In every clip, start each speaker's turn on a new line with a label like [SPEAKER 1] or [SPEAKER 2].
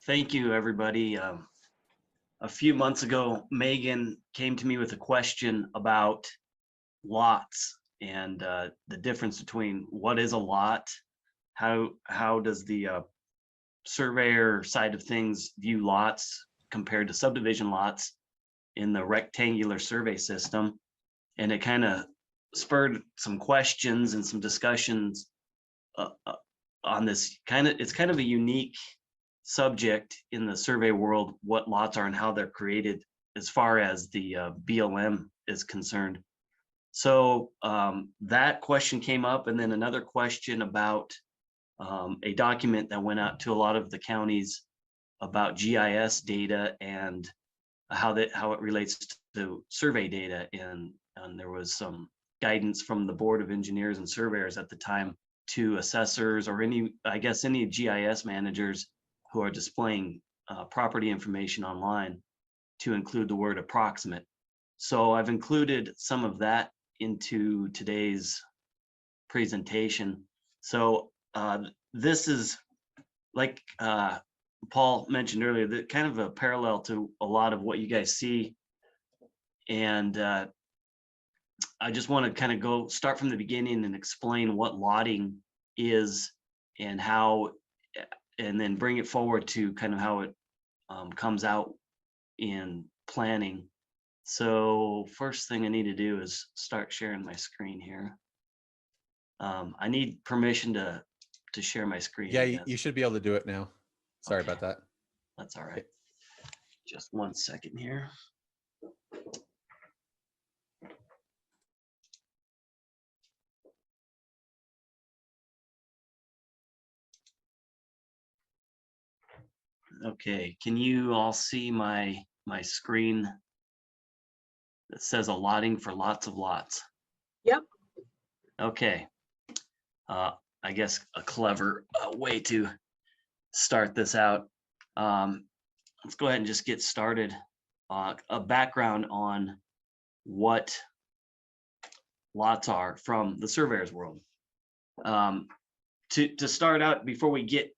[SPEAKER 1] Thank you, everybody. A few months ago, Megan came to me with a question about lots and the difference between what is a lot, how does the surveyor side of things view lots compared to subdivision lots in the rectangular survey system, and it kind of spurred some questions and some discussions on this it's kind of a unique subject in the survey world, what lots are and how they're created as far as the BLM is concerned. So that question came up, and then another question about a document that went out to a lot of the counties about GIS data and how it relates to survey data, and there was some guidance from the Board of Engineers and Surveyors at the time to assessors or any GIS managers who are displaying property information online to include the word approximate. So I've included some of that into today's presentation. So this is, like Paul mentioned earlier, the kind of a parallel to a lot of what you guys see. And I just want to kind of start from the beginning and explain what lotting is and how, and then bring it forward to kind of how it comes out in planning. So first thing I need to do is start sharing my screen here. I need permission to share my screen.
[SPEAKER 2] Yeah, you should be able to do it now. Sorry about that.
[SPEAKER 1] That's all right. Just 1 second here. Okay, can you all see my screen that says allotting for lots of lots?
[SPEAKER 3] Yep.
[SPEAKER 1] Okay. I guess a clever way to start this out. Let's go ahead and just get started. A background on what lots are from the surveyor's world. To start out, before we get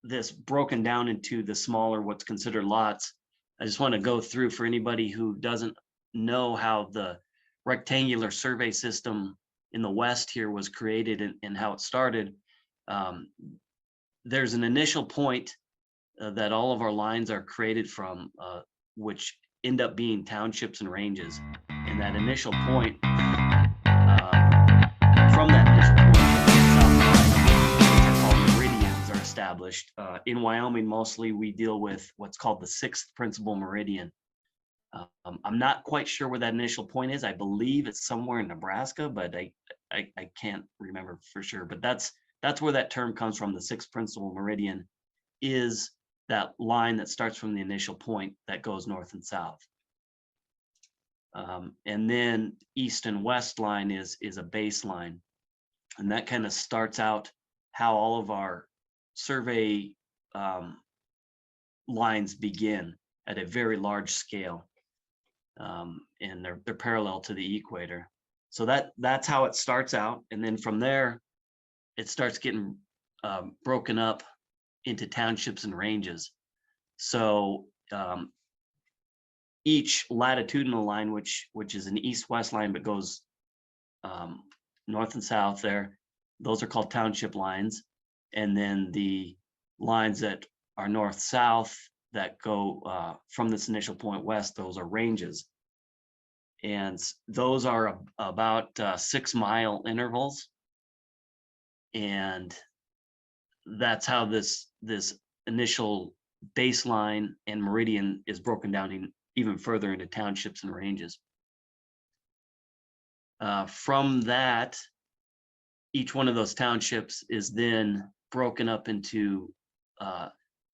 [SPEAKER 1] this broken down into the smaller, what's considered lots, I just want to go through for anybody who doesn't know how the rectangular survey system in the West here was created and how it started. There's an initial point that all of our lines are created from, which end up being townships and ranges. And that initial point, from that initial point, meridians are established. In Wyoming, mostly we deal with what's called the 6th principal meridian. I'm not quite sure where that initial point is. I believe it's somewhere in Nebraska, but I can't remember for sure. But that's where that term comes from. The 6th principal meridian is that line that starts from the initial point that goes north and south. And then east and west line is a baseline. And that kind of starts out how all of our survey lines begin at a very large scale. And they're parallel to the equator. So that's how it starts out. And then from there, it starts getting broken up into townships and ranges. So each latitudinal line, which is an east-west line, but goes north and south there, those are called township lines. And then the lines that are north-south that go from this initial point west, those are ranges. And those are about 6-mile intervals. And that's how this initial baseline and meridian is broken down even further into townships and ranges. From that, each one of those townships is then broken up into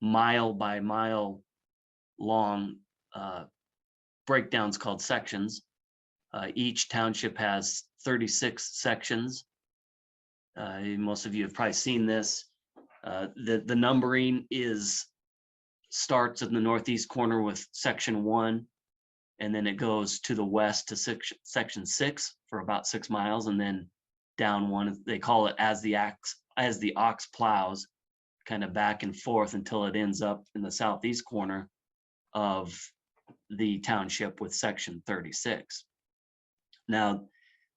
[SPEAKER 1] mile by mile long breakdowns called sections. Each township has 36 sections. Most of you have probably seen this. The numbering starts in the northeast corner with section 1, and then it goes to the west to section 6 for about 6 miles, and then down one. They call it as the ox plows. kind of back and forth until it ends up in the southeast corner of the township with section 36. Now,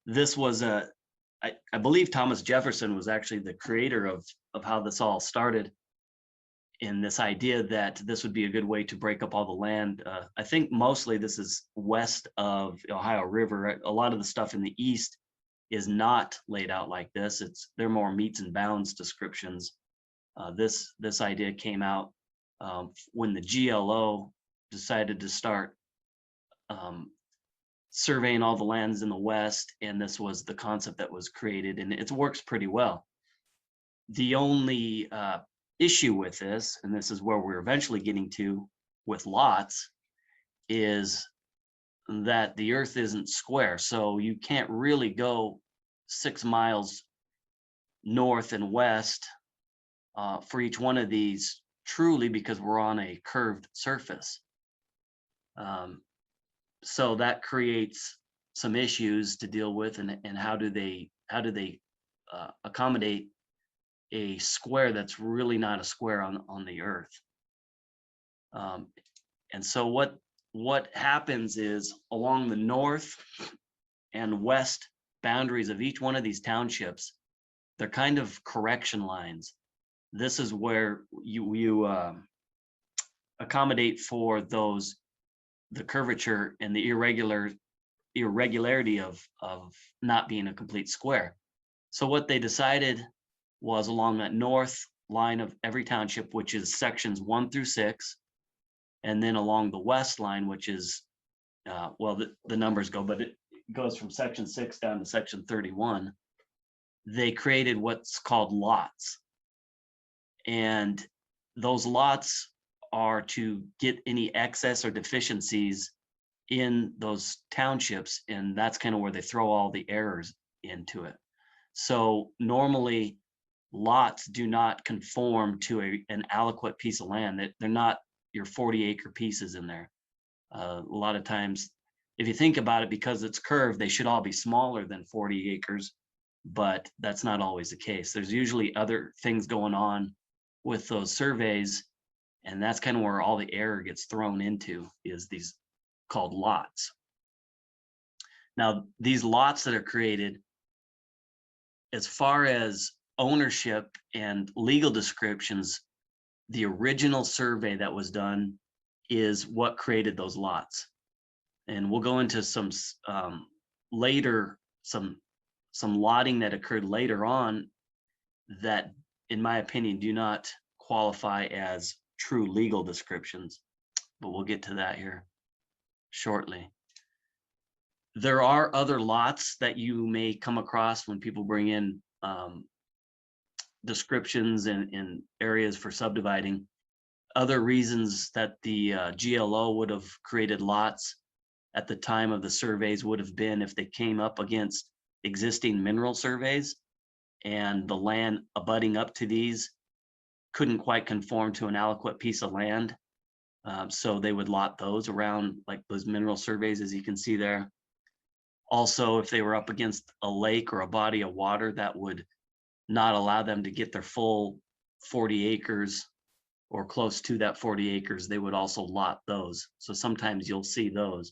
[SPEAKER 1] this was I believe Thomas Jefferson was actually the creator of how this all started, in this idea that this would be a good way to break up all the land. I think mostly this is west of the Ohio River. A lot of the stuff in the east is not laid out like this. They're more meets and bounds descriptions. This idea came out when the GLO decided to start surveying all the lands in the west, and this was the concept that was created, and it works pretty well. The only issue with this, and this is where we're eventually getting to with lots, is that the earth isn't square, so you can't really go 6 miles north and west for each one of these truly, because we're on a curved surface. So that creates some issues to deal with, and how do they accommodate a square that's really not a square on the earth. And so what happens is, along the north and west boundaries of each one of these townships, they're kind of correction lines. This is where you accommodate for the curvature and the irregularity of not being a complete square. So what they decided was, along that north line of every township, which is sections 1 through 6, and then along the west line, which is well, the numbers go, but it goes from section 6 down to section 31. They created what's called lots, and those lots are to get any excess or deficiencies in those townships, and that's kind of where they throw all the errors into it. So normally lots do not conform to an aliquot piece of land. That they're not your 40-acre pieces in there. A lot of times, if you think about it, because it's curved, they should all be smaller than 40 acres, but that's not always the case. There's usually other things going on with those surveys, and that's kind of where all the error gets thrown into, is these called lots. Now, these lots that are created, as far as ownership and legal descriptions, the original survey that was done is what created those lots. And we'll go into some later, some lotting that occurred later on that, in my opinion, do not qualify as true legal descriptions, but we'll get to that here shortly. There are other lots that you may come across when people bring in descriptions and areas for subdividing. Other reasons that the GLO would have created lots at the time of the surveys would have been if they came up against existing mineral surveys, and the land abutting up to these couldn't quite conform to an aliquot piece of land. So they would lot those around, like those mineral surveys, as you can see there. Also, if they were up against a lake or a body of water that would not allow them to get their full 40 acres or close to that 40 acres, they would also lot those. So sometimes you'll see those.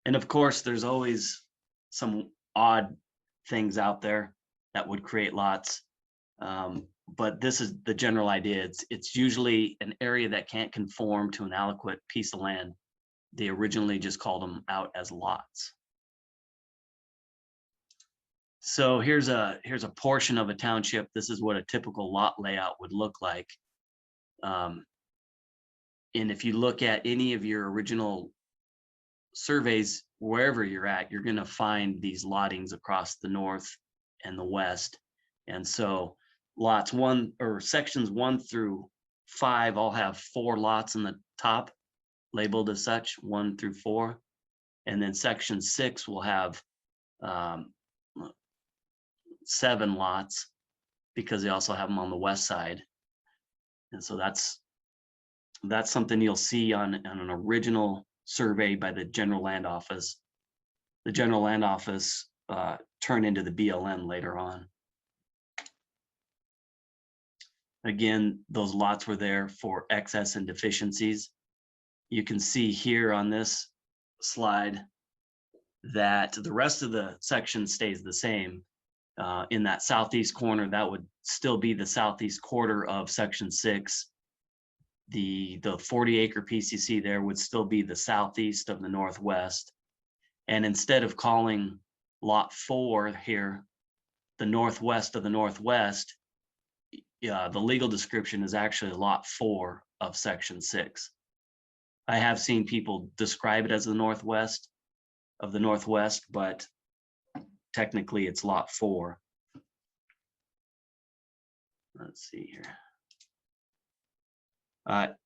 [SPEAKER 1] And of course, there's always some odd things out there that would create lots. But this is the general idea. It's usually an area that can't conform to an aliquot piece of land. They originally just called them out as lots. So here's a portion of a township. This is what a typical lot layout would look like. And if you look at any of your original surveys, wherever you're at, you're going to find these lottings across the north and the west. And so lots 1 or sections 1 through 5 all have 4 lots in the top labeled as such, 1 through 4. And then section 6 will have 7 lots, because they also have them on the west side. And so that's something you'll see on an original survey by the General Land Office. The General Land Office turned into the BLM later on. Again, those lots were there for excess and deficiencies. You can see here on this slide that the rest of the section stays the same. In that southeast corner, that would still be the southeast quarter of section 6. The 40-acre PCC there would still be the southeast of the northwest. And instead of calling lot 4 here the northwest of the northwest, the legal description is actually lot 4 of section 6. I have seen people describe it as the northwest of the northwest, but technically it's lot 4. Let's see here.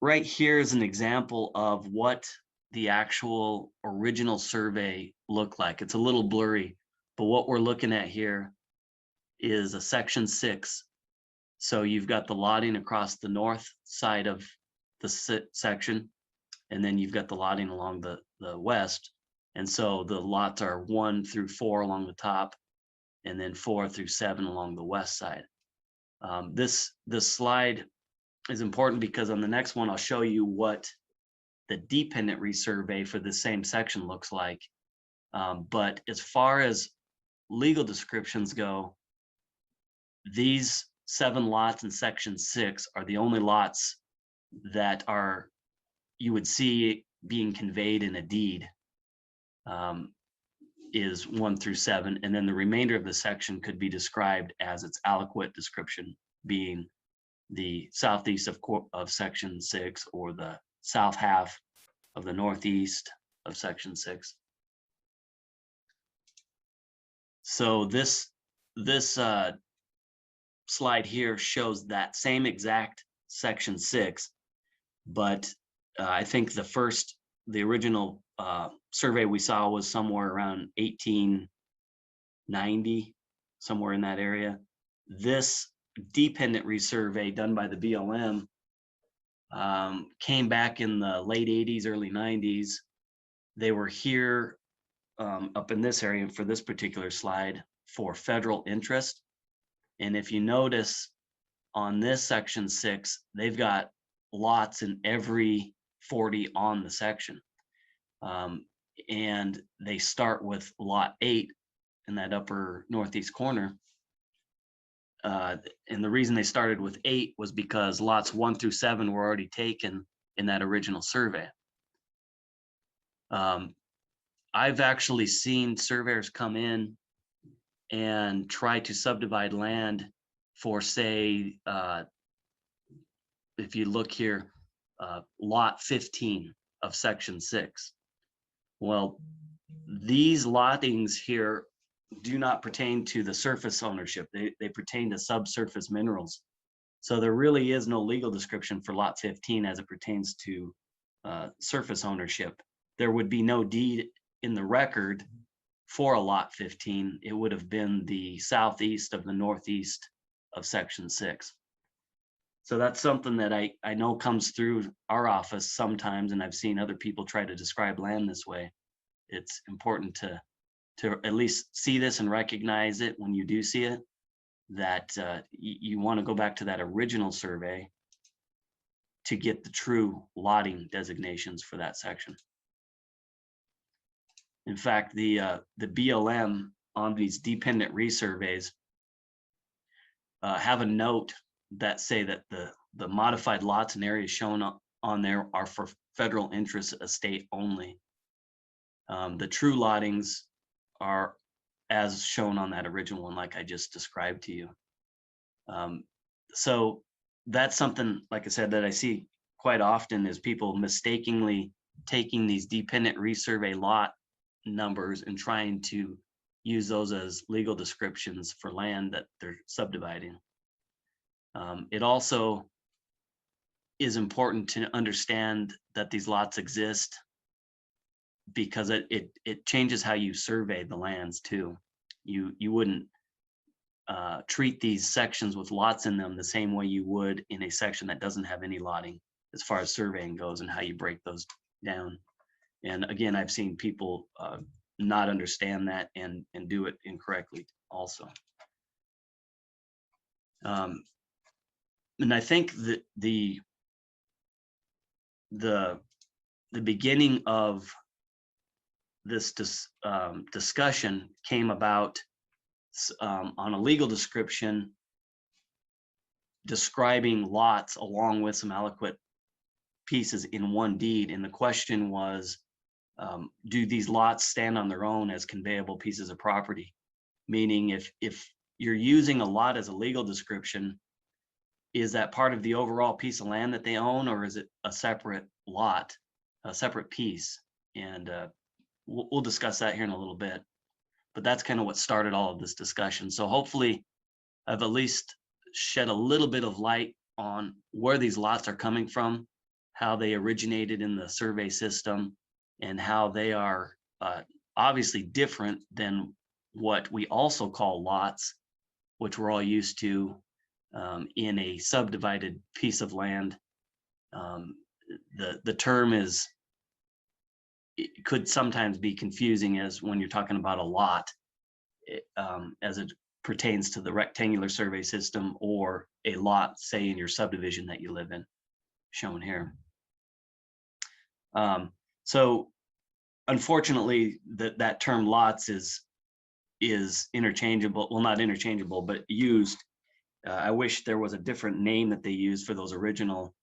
[SPEAKER 1] Right here is an example of what the actual original survey looked like. It's a little blurry, but what we're looking at here is a section 6. So you've got the lotting across the north side of the section, and then you've got the lotting along the west. And so the lots are 1 through 4 along the top, and then 4 through 7 along the west side. This slide is important because on the next one, I'll show you what the dependent resurvey for the same section looks like. But as far as legal descriptions go, these 7 lots in section 6 are the only lots that you would see being conveyed in a deed, is 1 through 7. And then the remainder of the section could be described as its aliquot description, being the southeast of section 6 or the south half of the northeast of section 6. So this slide here shows that same exact section 6, but I think the original survey we saw was somewhere around 1890, somewhere in that area. This dependent resurvey done by the BLM came back in the late 80s, early 90s. They were here up in this area for this particular slide for federal interest. And if you notice on this section 6, they've got lots in every 40 on the section. And they start with lot 8 in that upper northeast corner. And the reason they started with 8 was because lots 1 through 7 were already taken in that original survey. I've actually seen surveyors come in and try to subdivide land for, say, if you look here, lot 15 of section 6. Well, these lottings here do not pertain to the surface ownership. They pertain to subsurface minerals. So there really is no legal description for lot 15 as it pertains to surface ownership. There would be no deed in the record for a lot 15. It would have been the southeast of the northeast of section 6. So that's something that I know comes through our office sometimes, and I've seen other people try to describe land this way. It's important to at least see this and recognize it when you do see it, that you want to go back to that original survey to get the true lotting designations for that section. In fact, the BLM on these dependent resurveys have a note that say that the modified lots and areas shown on there are for federal interest estate only. The true lottings are as shown on that original one, like I just described to you. So that's something, like I said, that I see quite often is people mistakenly taking these dependent resurvey lot numbers and trying to use those as legal descriptions for land that they're subdividing. It also is important to understand that these lots exist because it changes how you survey the lands too. You wouldn't treat these sections with lots in them the same way you would in a section that doesn't have any lotting as far as surveying goes and how you break those down. And again, I've seen people not understand that and do it incorrectly also. and I think that the beginning of this discussion came about on a legal description describing lots along with some aliquot pieces in one deed. And the question was, do these lots stand on their own as conveyable pieces of property? Meaning if you're using a lot as a legal description, is that part of the overall piece of land that they own, or is it a separate lot, a separate piece? And we'll discuss that here in a little bit. But that's kind of what started all of this discussion. So hopefully I've at least shed a little bit of light on where these lots are coming from, how they originated in the survey system, and how they are obviously different than what we also call lots, which we're all used to in a subdivided piece of land. The term it could sometimes be confusing as when you're talking about a lot, as it pertains to the rectangular survey system, or a lot, say in your subdivision that you live in, shown here. So unfortunately, that term lots is interchangeable. Well, not interchangeable, but used. I wish there was a different name that they use for those original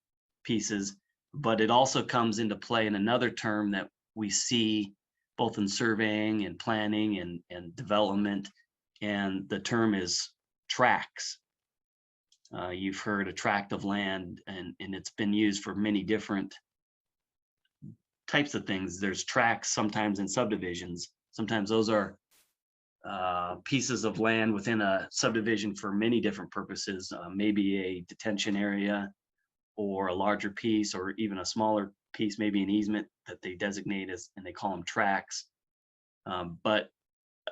[SPEAKER 1] pieces, but it also comes into play in another term that we see both in surveying and planning and development, and the term is tracts. You've heard a tract of land, and it's been used for many different types of things. There's tracts sometimes in subdivisions. Sometimes those are pieces of land within a subdivision for many different purposes, maybe a detention area, or a larger piece, or even a smaller piece, maybe an easement that they designate as, and they call them tracts. But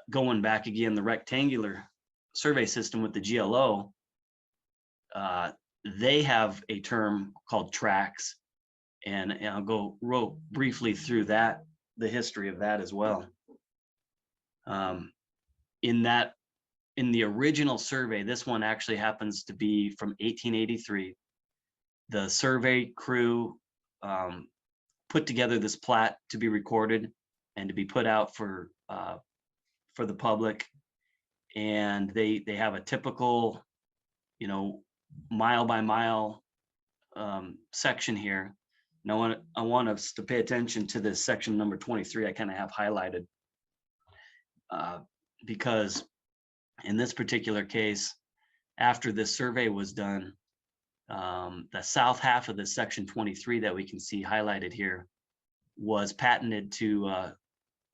[SPEAKER 1] going back again, the rectangular survey system with the GLO, they have a term called tracts, and I'll go real briefly through that, the history of that as well. In the original survey, this one actually happens to be from 1883. The survey crew put together this plat to be recorded and to be put out for the public. And they have a typical, mile by mile section here. And I want us to pay attention to this section number 23. I kind of have highlighted because in this particular case, after this survey was done, the south half of this section 23 that we can see highlighted here was patented to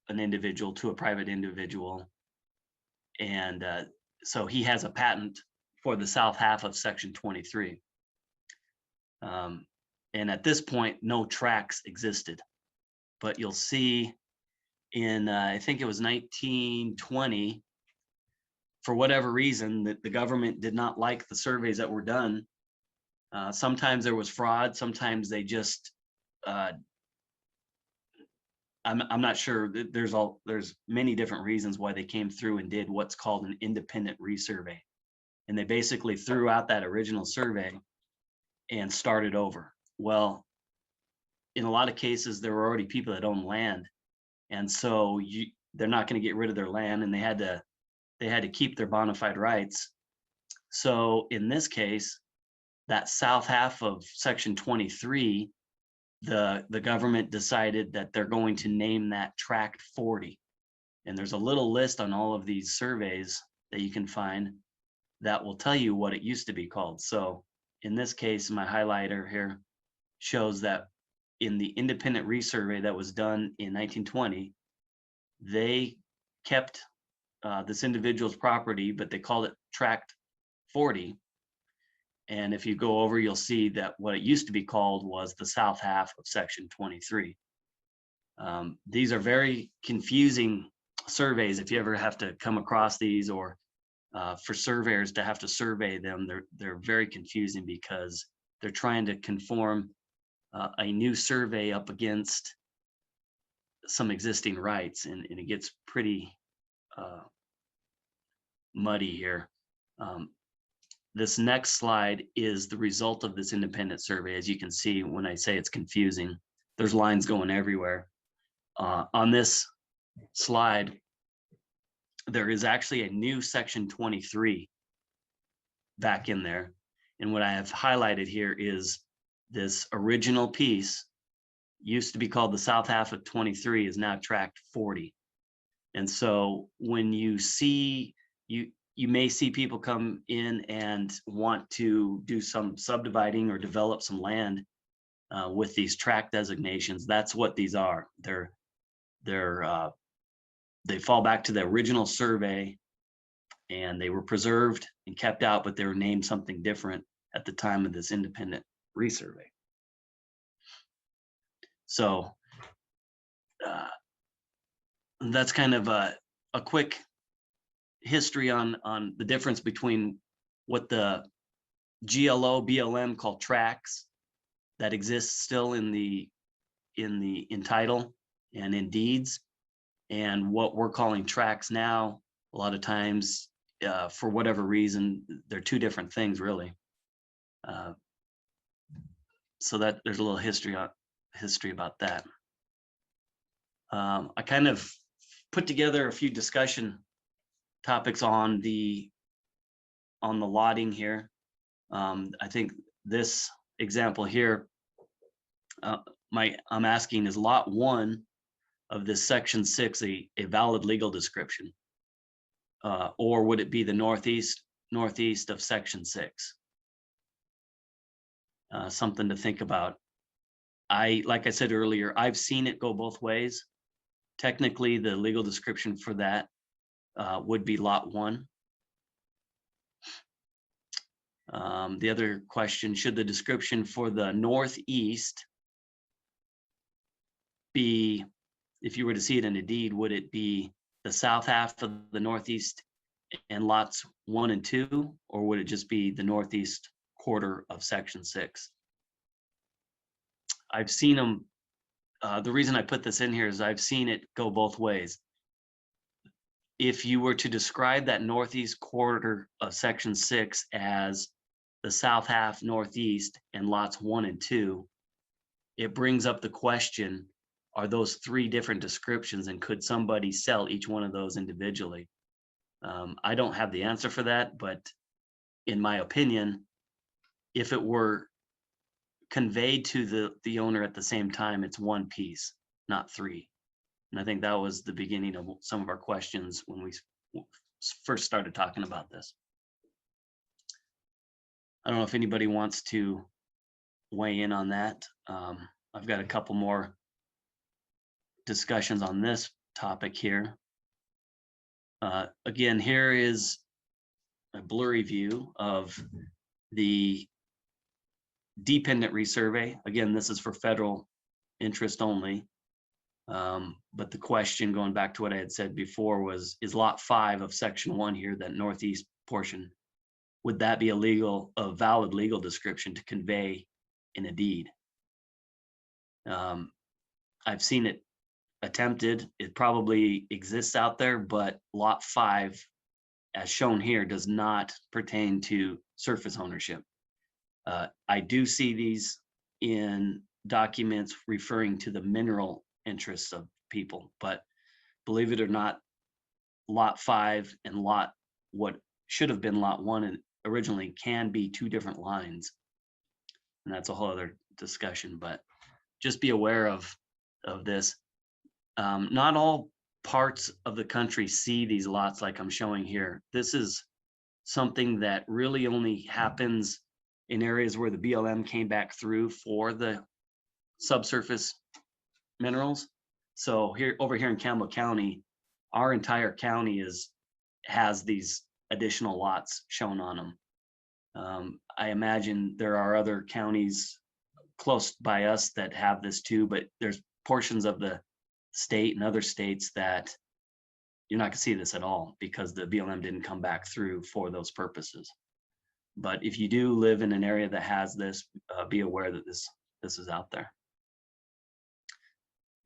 [SPEAKER 1] an individual, to a private individual. And so he has a patent for the south half of section 23. And at this point, no tracts existed. But you'll see in, I think it was 1920, for whatever reason, that the government did not like the surveys that were done. Sometimes there was fraud. Sometimes they just, I'm not sure. There's many different reasons why they came through and did what's called an independent resurvey. And they basically threw out that original survey and started over. Well, in a lot of cases, there were already people that own land. And so they're not going to get rid of their land, and they had to keep their bona fide rights. So in this case, that south half of section 23, the government decided that they're going to name that tract 40. And there's a little list on all of these surveys that you can find that will tell you what it used to be called. So in this case, my highlighter here shows that in the independent resurvey that was done in 1920, they kept this individual's property, but they called it tract 40. And if you go over, you'll see that what it used to be called was the south half of section 23. These are very confusing surveys. If you ever have to come across these, or for surveyors to have to survey them, they're very confusing because they're trying to conform a new survey up against some existing rights, and it gets pretty muddy here. this next slide is the result of this independent survey. As you can see, when I say it's confusing, there's lines going everywhere. On this slide, there is actually a new section 23 back in there. And what I have highlighted here is this original piece used to be called the south half of 23 is now tract 40. And so when you see, you may see people come in and want to do some subdividing or develop some land with these tract designations. That's what these are. They fall back to the original survey, and they were preserved and kept out, but they were named something different at the time of this independent resurvey. So that's kind of a quick history on the difference between what the GLO BLM called tracts that exists still in title and in deeds, and what we're calling tracts now. A lot of times, for whatever reason, they're two different things, really. So that there's a little history about that. I kind of put together a few discussion topics on the lotting here. I think this example here, I'm asking, is lot 1 of this section 6 a valid legal description, or would it be the northeast of section 6? Something to think about. Like I said earlier, I've seen it go both ways. Technically, the legal description for that would be lot 1. The other question, should the description for the northeast be, if you were to see it in a deed, would it be the south half of the northeast and lots 1 and 2, or would it just be the northeast quarter of section 6? I've seen them. The reason I put this in here is I've seen it go both ways. If you were to describe that northeast quarter of section 6 as the south half northeast and lots 1 and 2, it brings up the question, are those 3 different descriptions, and could somebody sell each one of those individually? I don't have the answer for that, but in my opinion, if it were conveyed to the owner at the same time, it's 1 piece, not 3. And I think that was the beginning of some of our questions when we first started talking about this. I don't know if anybody wants to weigh in on that. I've got a couple more discussions on this topic here. Again, here is a blurry view of the dependent resurvey. Again, this is for federal interest only. But the question, going back to what I had said before, was, is lot 5 of section 1 here, that northeast portion, would that be a valid legal description to convey in a deed? I've seen it attempted. It probably exists out there, but lot 5, as shown here, does not pertain to surface ownership. I do see these in documents referring to the mineral interests of people, but believe it or not, lot 5 and what should have been lot 1 originally can be 2 different lines, and that's a whole other discussion. But just be aware of this. Not all parts of the country see these lots like I'm showing here. This is something that really only happens in areas where the BLM came back through for the subsurface minerals. So over here in Campbell County, our entire county has these additional lots shown on them. I imagine there are other counties close by us that have this too, but there's portions of the state and other states that you're not gonna see this at all because the BLM didn't come back through for those purposes. But if you do live in an area that has this, be aware that this is out there.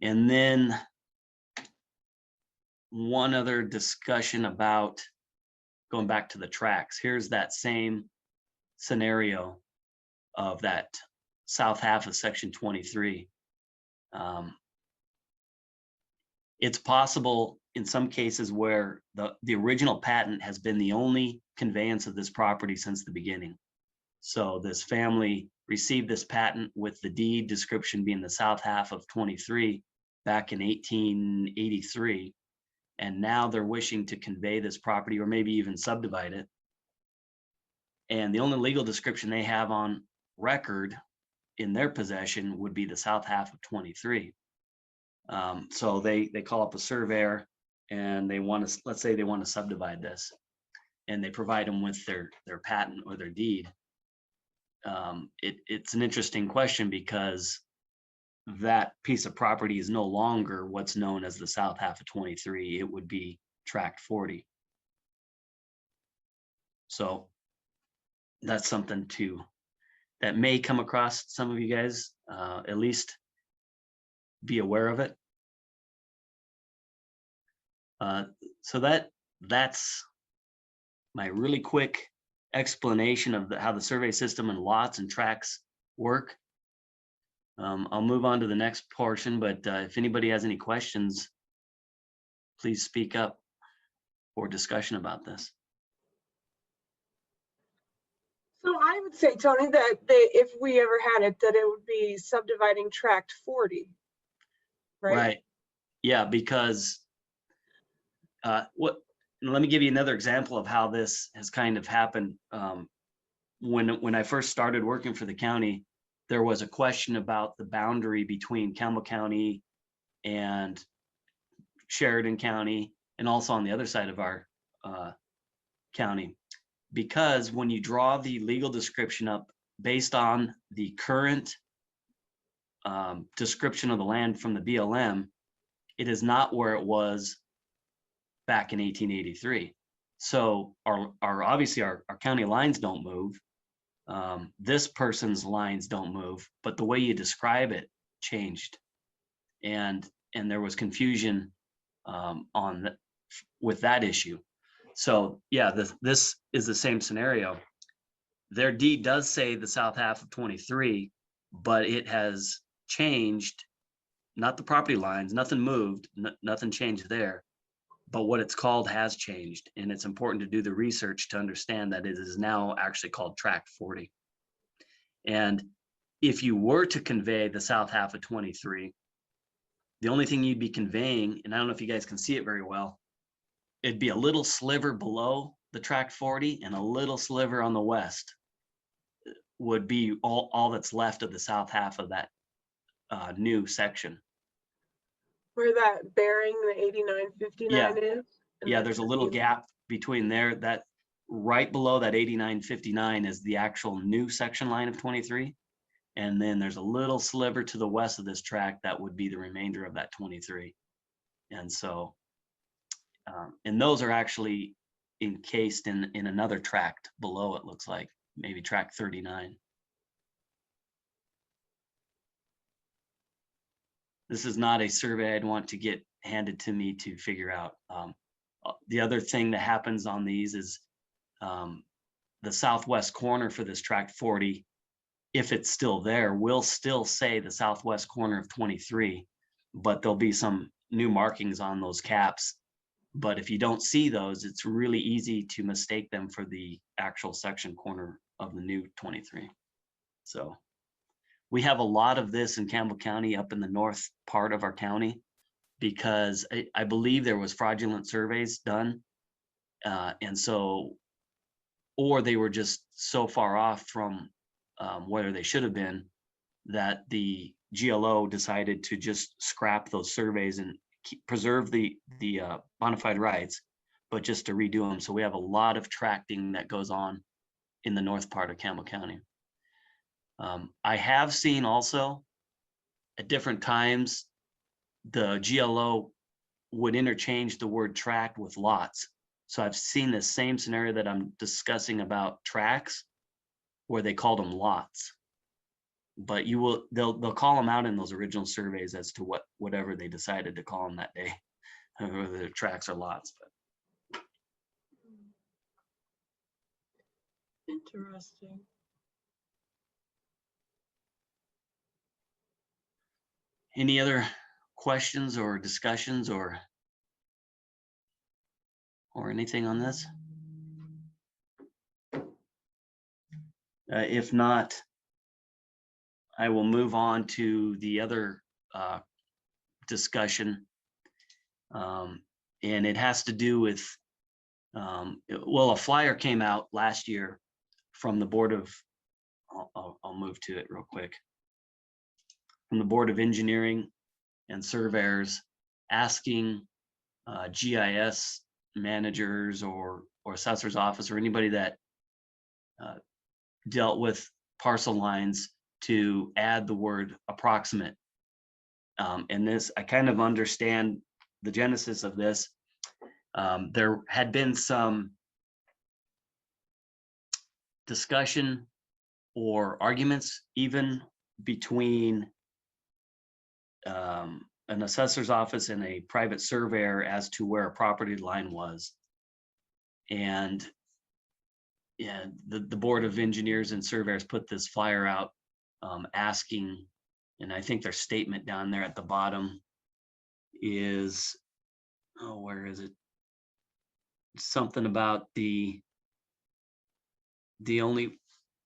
[SPEAKER 1] And then one other discussion about going back to the tracts. Here's that same scenario of that south half of section 23. It's possible in some cases where the original patent has been the only conveyance of this property since the beginning. So this family received this patent with the deed description being the south half of 23 back in 1883. And now they're wishing to convey this property or maybe even subdivide it. And the only legal description they have on record in their possession would be the south half of 23. So they call up a surveyor and they want to, let's say they want to subdivide this, and they provide them with their patent or their deed. It's an interesting question because that piece of property is no longer what's known as the south half of 23. It would be tract 40. So that's something that may come across some of you guys, at least be aware of it. So that's my really quick explanation of how the survey system and lots and tracts work. I'll move on to the next portion, but if anybody has any questions, please speak up for discussion about this.
[SPEAKER 3] So I would say, Tony, that if we ever had it, that it would be subdividing tract 40, right?
[SPEAKER 1] Right. Yeah, because let me give you another example of how this has kind of happened. When I first started working for the county, there was a question about the boundary between Campbell County and Sheridan County, and also on the other side of our county. Because when you draw the legal description up based on the current description of the land from the BLM, it is not where it was back in 1883. So obviously our county lines don't move. This person's lines don't move, but the way you describe it changed, and there was confusion with that issue. So yeah, this is the same scenario. Their deed does say the south half of 23, but it has changed, not the property lines, nothing moved, nothing changed there, but what it's called has changed. And it's important to do the research to understand that it is now actually called tract 40. And if you were to convey the south half of 23, the only thing you'd be conveying, and I don't know if you guys can see it very well, it'd be a little sliver below the tract 40 and a little sliver on the west would be all that's left of the south half of that new section.
[SPEAKER 3] Where that bearing the 8959 is?
[SPEAKER 1] Yeah, there's a little gap between there. That right below that 8959 is the actual new section line of 23. And then there's a little sliver to the west of this tract that would be the remainder of that 23. And so, and those are actually encased in another tract below, it looks like, maybe tract 39. This is not a survey I'd want to get handed to me to figure out. The other thing that happens on these is the southwest corner for this tract 40, if it's still there, will still say the southwest corner of 23, but there'll be some new markings on those caps. But if you don't see those, it's really easy to mistake them for the actual section corner of the new 23. So we have a lot of this in Campbell County, up in the north part of our county, because I believe there was fraudulent surveys done. And so, or they were just so far off from where they should have been that the GLO decided to just scrap those surveys and preserve the bona fide rights, but just to redo them. So we have a lot of tracting that goes on in the north part of Campbell County. I have seen also at different times the GLO would interchange the word tract with lots. So I've seen the same scenario that I'm discussing about tracts, where they called them lots. But they'll call them out in those original surveys as to whatever they decided to call them that day, whether they're tracts or lots. But
[SPEAKER 3] Interesting.
[SPEAKER 1] Any other questions or discussions or anything on this? If not, I will move on to the other discussion. And it has to do with, well, a flyer came out last year from the Board of, I'll move to it real quick. From the Board of Engineering and Surveyors asking GIS managers or assessor's office or anybody that dealt with parcel lines to add the word approximate. And this, I kind of understand the genesis of this. There had been some discussion or arguments even between an assessor's office and a private surveyor as to where a property line was. And yeah, the Board of Engineers and Surveyors put this flyer out asking, and I think their statement down there at the bottom is, oh, where is it? Something about the only,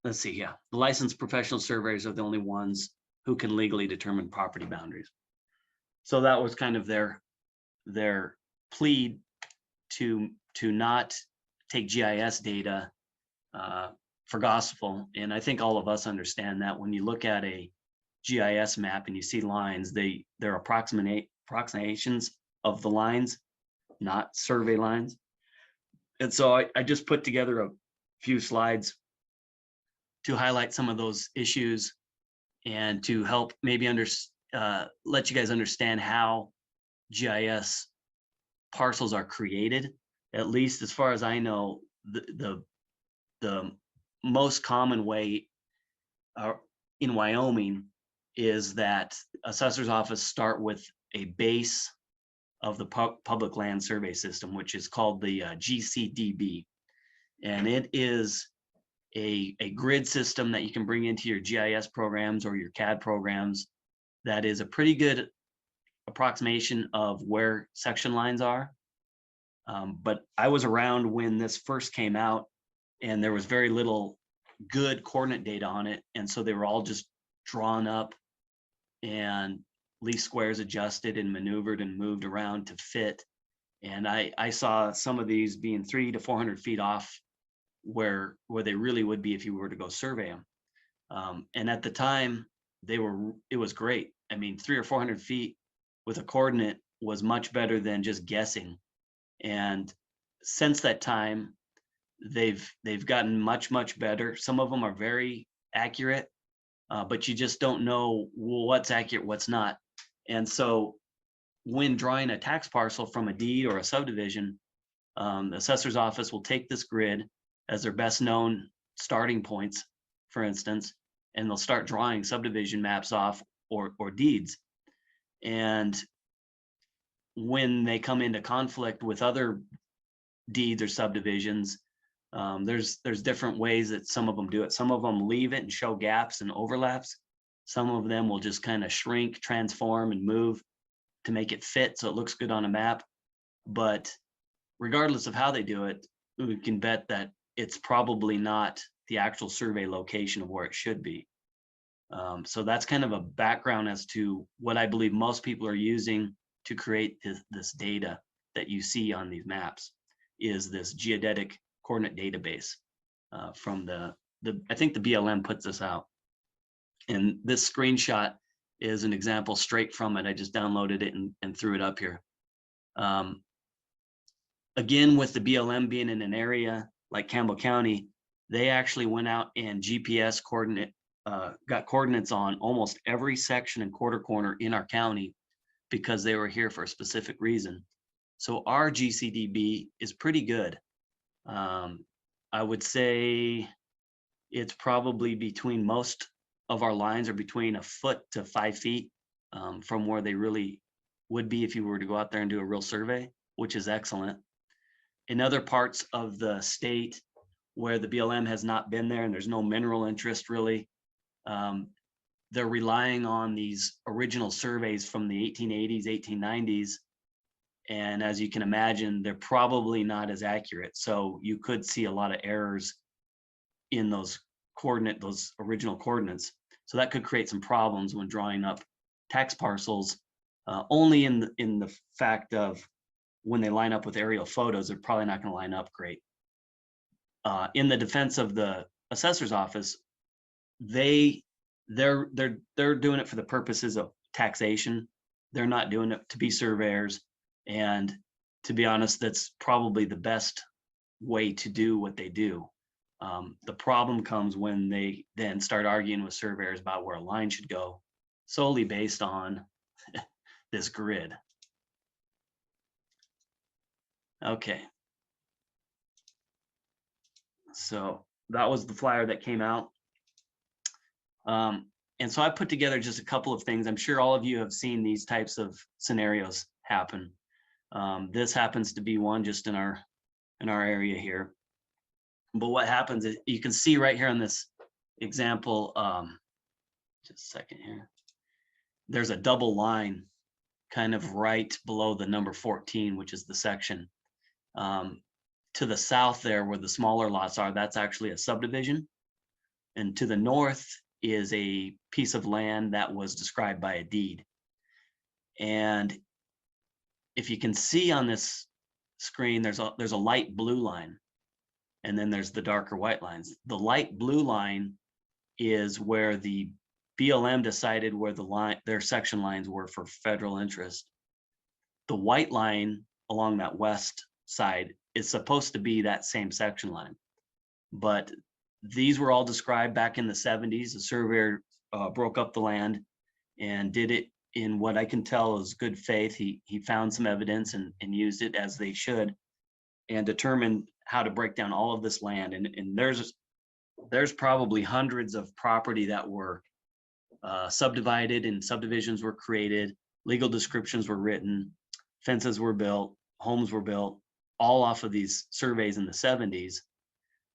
[SPEAKER 1] let's see, yeah, the licensed professional surveyors are the only ones who can legally determine property boundaries. So that was kind of their plea to not take GIS data for gospel. And I think all of us understand that when you look at a GIS map and you see lines, they're approximations of the lines, not survey lines. And so I just put together a few slides to highlight some of those issues and to help maybe let you guys understand how GIS parcels are created. At least as far as I know, the most common way in Wyoming is that assessor's office start with a base of the public land survey system, which is called the GCDB. And it is a grid system that you can bring into your GIS programs or your CAD programs that is a pretty good approximation of where section lines are. But I was around when this first came out and there was very little good coordinate data on it. And so they were all just drawn up and least squares adjusted and maneuvered and moved around to fit. And I saw some of these being 300 to 400 feet off where they really would be if you were to go survey them. And at the time it was great. I mean, 300 or 400 feet with a coordinate was much better than just guessing. And since that time, they've gotten much better. Some of them are very accurate, but you just don't know what's accurate, what's not. And so when drawing a tax parcel from a deed or a subdivision, the assessor's office will take this grid as their best known starting points, for instance, and they'll start drawing subdivision maps off or deeds. And when they come into conflict with other deeds or subdivisions, there's different ways that some of them do it. Some of them leave it and show gaps and overlaps. Some of them will just kind of shrink, transform, and move to make it fit so it looks good on a map. But regardless of how they do it, we can bet that it's probably not the actual survey location of where it should be. So that's kind of a background as to what I believe most people are using to create this data that you see on these maps, is this geodetic coordinate database from I think the BLM puts this out. And this screenshot is an example straight from it. I just downloaded it and threw it up here. Again, with the BLM being in an area like Campbell County, they actually went out and GPS got coordinates on almost every section and quarter corner in our county because they were here for a specific reason. So our GCDB is pretty good. I would say it's probably between most of our lines are between 1 foot to 5 feet from where they really would be if you were to go out there and do a real survey, which is excellent. In other parts of the state, where the BLM has not been there and there's no mineral interest really. They're relying on these original surveys from the 1880s, 1890s. And as you can imagine, they're probably not as accurate. So you could see a lot of errors in those original coordinates. So that could create some problems when drawing up tax parcels, only in the fact of when they line up with aerial photos, they're probably not going to line up great. In the defense of the assessor's office, they're doing it for the purposes of taxation. They're not doing it to be surveyors. And to be honest, that's probably the best way to do what they do. The problem comes when they then start arguing with surveyors about where a line should go, solely based on this grid. Okay. So that was the flyer that came out. And so I put together just a couple of things. I'm sure all of you have seen these types of scenarios happen. This happens to be one just in our area here. But what happens is you can see right here on this example, just a second here, there's a double line kind of right below the number 14, which is the section. To the south there where the smaller lots are, that's actually a subdivision. And to the north is a piece of land that was described by a deed. And if you can see on this screen, there's a light blue line. And then there's the darker white lines. The light blue line is where the BLM decided where their section lines were for federal interest. The white line along that west side is supposed to be that same section line. But these were all described back in the 70s. The surveyor broke up the land and did it in what I can tell is good faith. He found some evidence and used it as they should, and determined how to break down all of this land. And there's probably hundreds of property that were subdivided and subdivisions were created, legal descriptions were written, fences were built, homes were built, all off of these surveys in the 70s.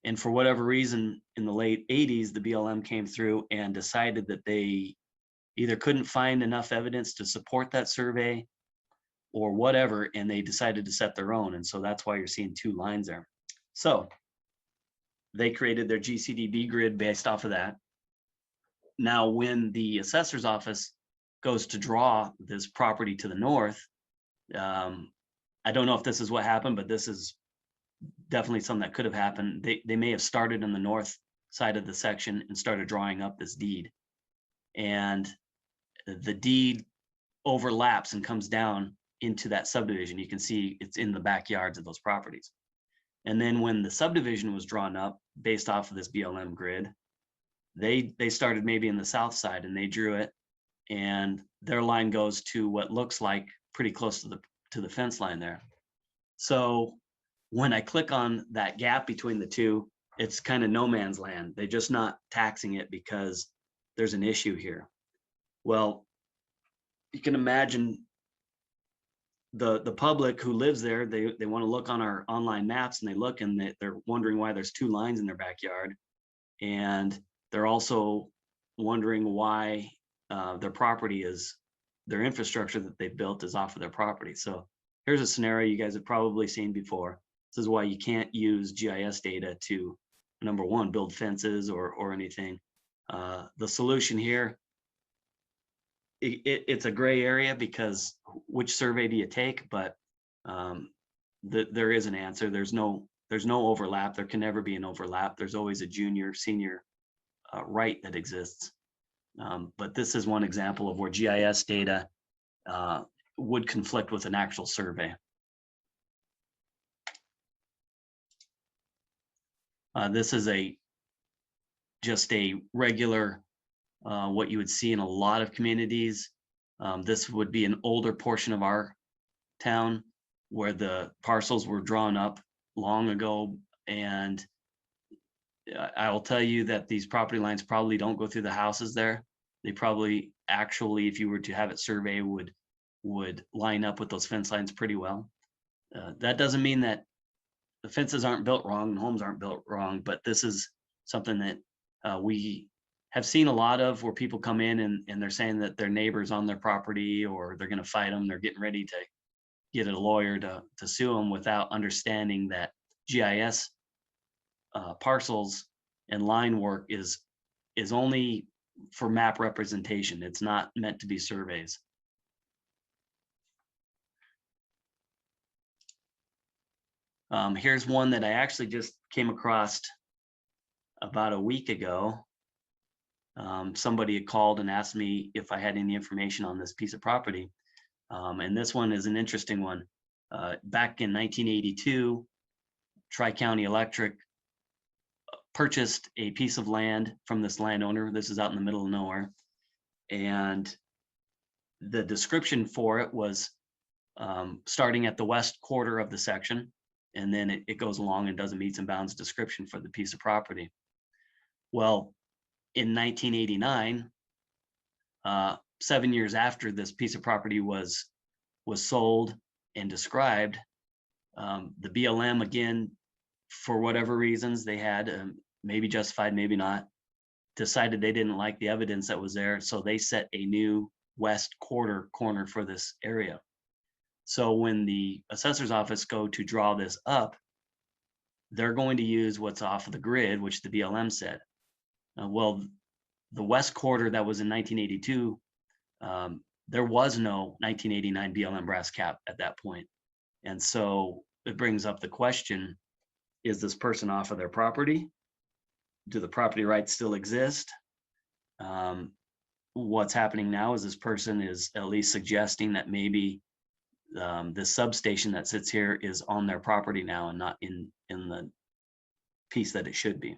[SPEAKER 1] And for whatever reason, in the late 80s, the BLM came through and decided that they either couldn't find enough evidence to support that survey or whatever, and they decided to set their own. And so that's why you're seeing two lines there. So they created their GCDB grid based off of that. Now, when the assessor's office goes to draw this property to the north, I don't know if this is what happened, but this is definitely something that could have happened. They may have started on the north side of the section and started drawing up this deed. And the deed overlaps and comes down into that subdivision. You can see it's in the backyards of those properties. And then when the subdivision was drawn up based off of this BLM grid, they started maybe in the south side and they drew it, and their line goes to what looks like pretty close to the fence line there. So when I click on that gap between the two, it's kind of no man's land. They're just not taxing it because there's an issue here. Well, you can imagine the public who lives there, they want to look on our online maps, and they look and they're wondering why there's two lines in their backyard. And they're also wondering why their property their infrastructure that they built is off of their property. So here's a scenario you guys have probably seen before. This is why you can't use GIS data to, number one, build fences or anything. The solution here, it's a gray area because which survey do you take? But there is an answer. There's no overlap. There can never be an overlap. There's always a junior, senior right that exists. But this is one example of where GIS data would conflict with an actual survey. This is just a regular, what you would see in a lot of communities. This would be an older portion of our town where the parcels were drawn up long ago. And I will tell you that these property lines probably don't go through the houses there. They probably actually, if you were to have it surveyed, would line up with those fence lines pretty well. That doesn't mean that the fences aren't built wrong, the homes aren't built wrong, but this is something that we have seen a lot of, where people come in and they're saying that their neighbor's on their property, or they're going to fight them. They're getting ready to get a lawyer to sue them without understanding that GIS parcels and line work is only for map representation. It's not meant to be surveys. Here's one that I actually just came across about a week ago. Somebody had called and asked me if I had any information on this piece of property. And this one is an interesting one. Back in 1982, Tri-County Electric purchased a piece of land from this landowner. This is out in the middle of nowhere. And the description for it was starting at the west quarter of the section, and then it goes along and does a meets and bounds description for the piece of property. Well, in 1989, 7 years after this piece of property was sold and described, the BLM, again, for whatever reasons they had, maybe justified, maybe not, decided they didn't like the evidence that was there, so they set a new west corner for this area. So when the assessor's office go to draw this up, they're going to use what's off of the grid, which the BLM said. Well, the west quarter that was in 1982, there was no 1989 BLM brass cap at that point. And so it brings up the question, is this person off of their property? Do the property rights still exist? What's happening now is this person is at least suggesting that maybe this substation that sits here is on their property now and not in the piece that it should be.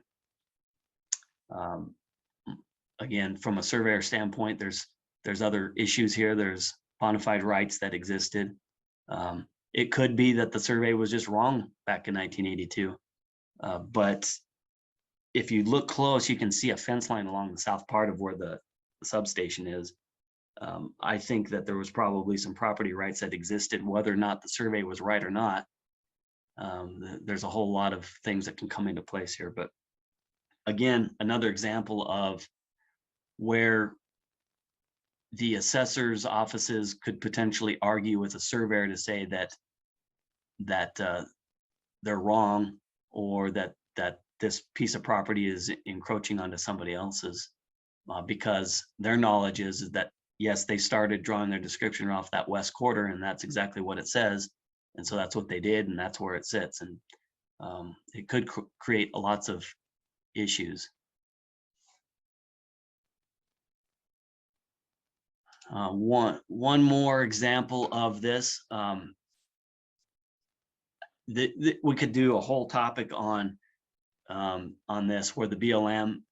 [SPEAKER 1] Again, from a surveyor standpoint, there's other issues here. There's bona fide rights that existed. It could be that the survey was just wrong back in 1982. But if you look close, you can see a fence line along the south part of where the substation is. I think that there was probably some property rights that existed, whether or not the survey was right or not. There's a whole lot of things that can come into place here. But again, another example of where the assessor's offices could potentially argue with a surveyor to say that they're wrong, or that this piece of property is encroaching onto somebody else's, because their knowledge is that, yes, they started drawing their description off that west quarter, and that's exactly what it says. And so that's what they did, and that's where it sits. And it could create lots of issues. One more example of this. We could do a whole topic on this, where the BLM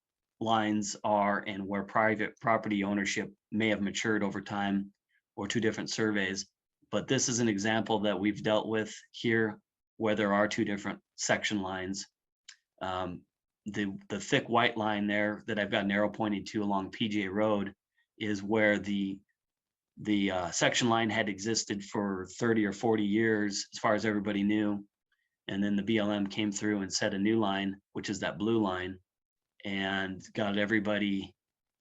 [SPEAKER 1] lines are and where private property ownership may have matured over time, or two different surveys. But this is an example that we've dealt with here, where there are two different section lines. The thick white line there that I've got an arrow pointing to along PJ Road is where the section line had existed for 30 or 40 years, as far as everybody knew. And then the BLM came through and set a new line, which is that blue line, and got everybody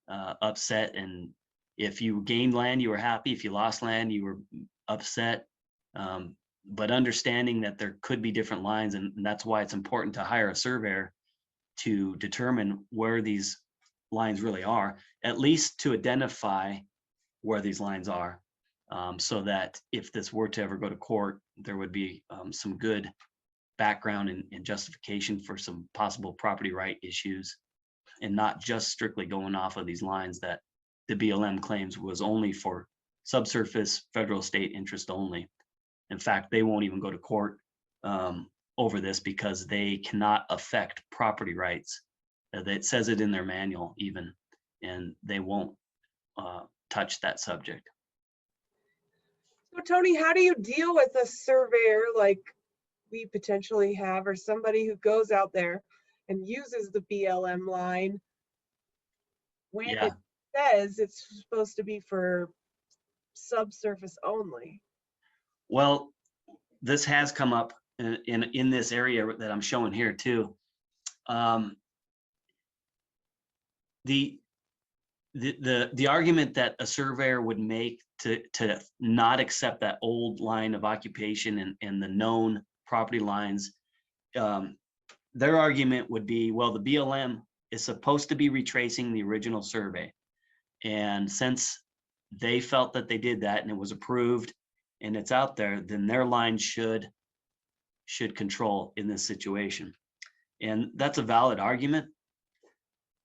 [SPEAKER 1] upset. And if you gained land, you were happy. If you lost land, you were upset. But understanding that there could be different lines, and that's why it's important to hire a surveyor to determine where these lines really are, at least to identify where these lines are, so that if this were to ever go to court, there would be some good background and justification for some possible property right issues, and not just strictly going off of these lines that the BLM claims was only for subsurface federal state interest only. In fact, they won't even go to court over this, because they cannot affect property rights. It says it in their manual even, and they won't touch that subject.
[SPEAKER 3] So Tony, how do you deal with a surveyor like we potentially have, or somebody who goes out there and uses the BLM line when it says it's supposed to be for subsurface only?
[SPEAKER 1] Well, this has come up in this area that I'm showing here too. The argument that a surveyor would make to not accept that old line of occupation and the known property lines, their argument would be, well, the BLM is supposed to be retracing the original survey. And since they felt that they did that and it was approved and it's out there, then their line should control in this situation. And that's a valid argument.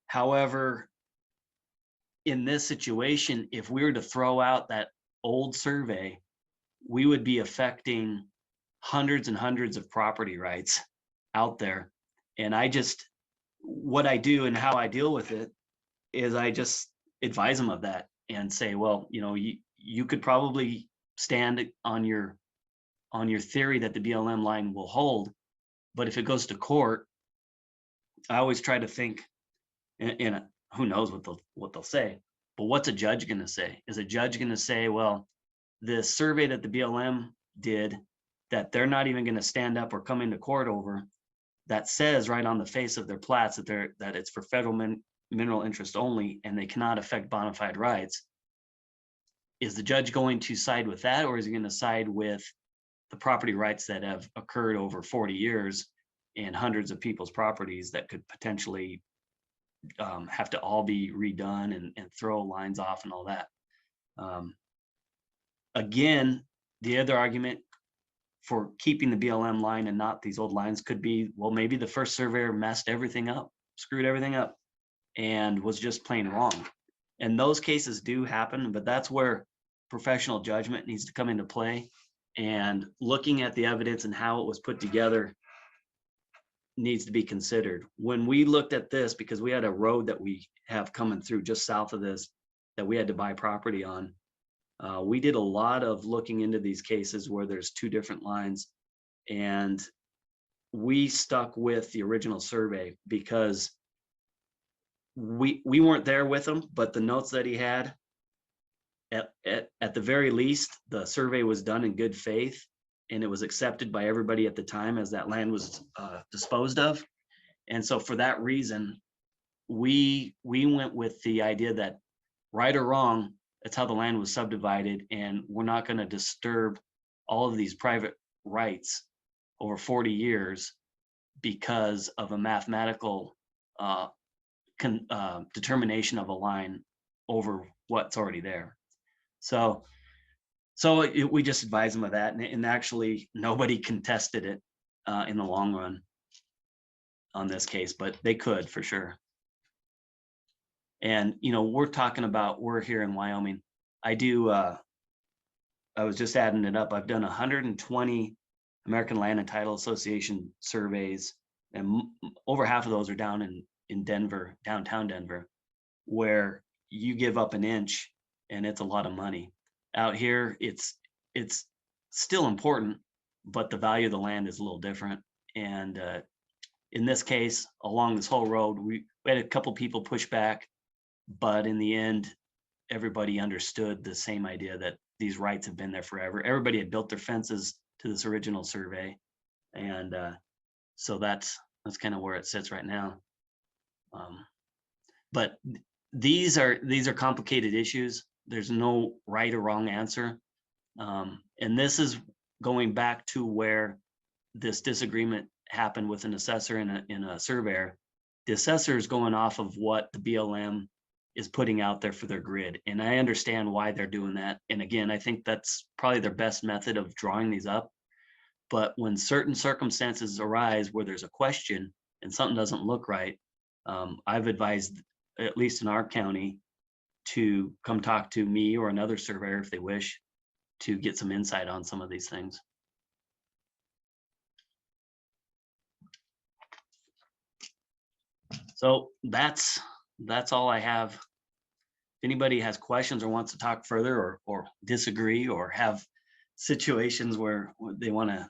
[SPEAKER 1] However, in this situation, if we were to throw out that old survey, we would be affecting hundreds and hundreds of property rights out there. And what I do and how I deal with it is I just advise them of that and say, well, you could probably stand on your theory that the BLM line will hold, but if it goes to court, I always try to think, and who knows what they'll say, but what's a judge going to say? Is a judge going to say, well, the survey that the BLM did that they're not even going to stand up or come into court over, that says right on the face of their plats that it's for federal mineral interest only and they cannot affect bona fide rights? Is the judge going to side with that, or is he going to side with the property rights that have occurred over 40 years and hundreds of people's properties that could potentially have to all be redone and throw lines off and all that? Again, the other argument for keeping the BLM line and not these old lines could be, well, maybe the first surveyor messed everything up, screwed everything up, and was just plain wrong. And those cases do happen, but that's where professional judgment needs to come into play. And looking at the evidence and how it was put together needs to be considered. When we looked at this, because we had a road that we have coming through just south of this that we had to buy property on, we did a lot of looking into these cases where there's two different lines, and we stuck with the original survey because we weren't there with him, but the notes that he had, at the very least, the survey was done in good faith and it was accepted by everybody at the time as that land was disposed of. And so for that reason, we went with the idea that right or wrong, that's how the land was subdivided, and we're not going to disturb all of these private rights over 40 years because of a mathematical determination of a line over what's already there. So we just advise them of that, and actually nobody contested it in the long run on this case, but they could for sure. And we're here in Wyoming. I was just adding it up. I've done 120 American Land and Title Association surveys, and over half of those are down in Denver, downtown Denver, where you give up an inch and it's a lot of money. Out here, it's still important, but the value of the land is a little different. And in this case, along this whole road, we had a couple people push back, but in the end, everybody understood the same idea that these rights have been there forever. Everybody had built their fences to this original survey. And so that's kind of where it sits right now. But these are complicated issues. There's no right or wrong answer. And this is going back to where this disagreement happened with an assessor and a surveyor. The assessor is going off of what the BLM is putting out there for their grid. And I understand why they're doing that. And again, I think that's probably their best method of drawing these up. But when certain circumstances arise where there's a question and something doesn't look right, I've advised, at least in our county, to come talk to me or another surveyor if they wish to get some insight on some of these things. So that's all I have. If anybody has questions or wants to talk further or disagree or have situations where they want to,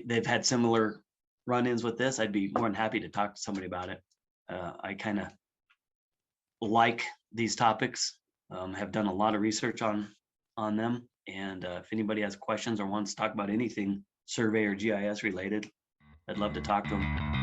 [SPEAKER 1] they've had similar run-ins with this, I'd be more than happy to talk to somebody about it. I kind of like these topics, have done a lot of research on them. And if anybody has questions or wants to talk about anything, Surveyor GIS related. I'd love to talk to him.